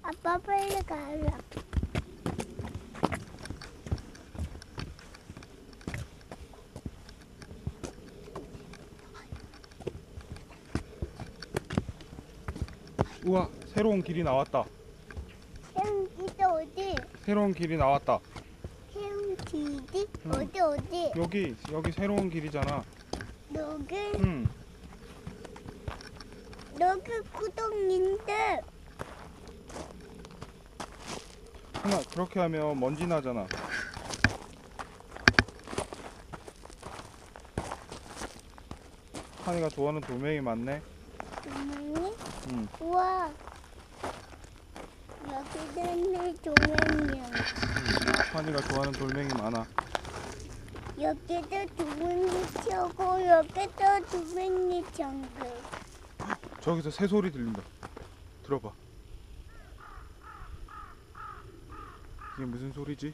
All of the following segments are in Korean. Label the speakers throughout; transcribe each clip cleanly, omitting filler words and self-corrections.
Speaker 1: 아빠 빨리 가라.
Speaker 2: 우와, 새로운 길이 나왔다.
Speaker 1: 새로운 길이 어디?
Speaker 2: 새로운 길이 나왔다.
Speaker 1: 새로운 길이?
Speaker 2: 응.
Speaker 1: 어디?
Speaker 2: 여기 새로운 길이잖아.
Speaker 1: 여기?
Speaker 2: 응.
Speaker 1: 여기 구덩인데.
Speaker 2: 하나, 그렇게 하면 먼지 나잖아. 한이가 좋아하는 돌멩이 많네.
Speaker 1: 조명이?
Speaker 2: 응.
Speaker 1: 우와. 여기는 내 조명이야.
Speaker 2: 한이가 좋아하는 돌멩이 많아.
Speaker 1: 여기도 조명이 켜고 여기도 조명이 켜고.
Speaker 2: 저기서 새 소리 들린다. 들어봐. 이게 무슨 소리지?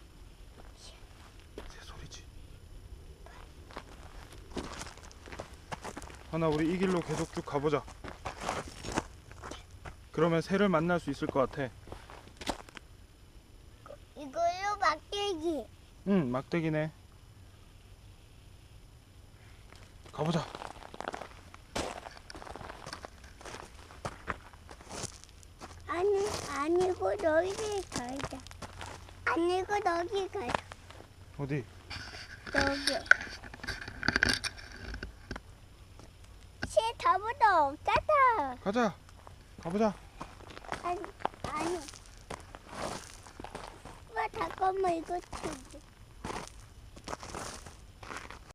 Speaker 2: 새 소리지. 하나, 우리 이 길로 계속 쭉 가보자. 그러면 새를 만날 수 있을 것 같아.
Speaker 1: 이걸로 막대기.
Speaker 2: 응, 막대기네. 가보자.
Speaker 1: 아니고 너희 가자. 아니고 너희 가자.
Speaker 2: 어디?
Speaker 1: 여기. 새 다보다 없잖아.
Speaker 2: 가자. 가보자.
Speaker 1: 아니. 잠깐만 이거 치지.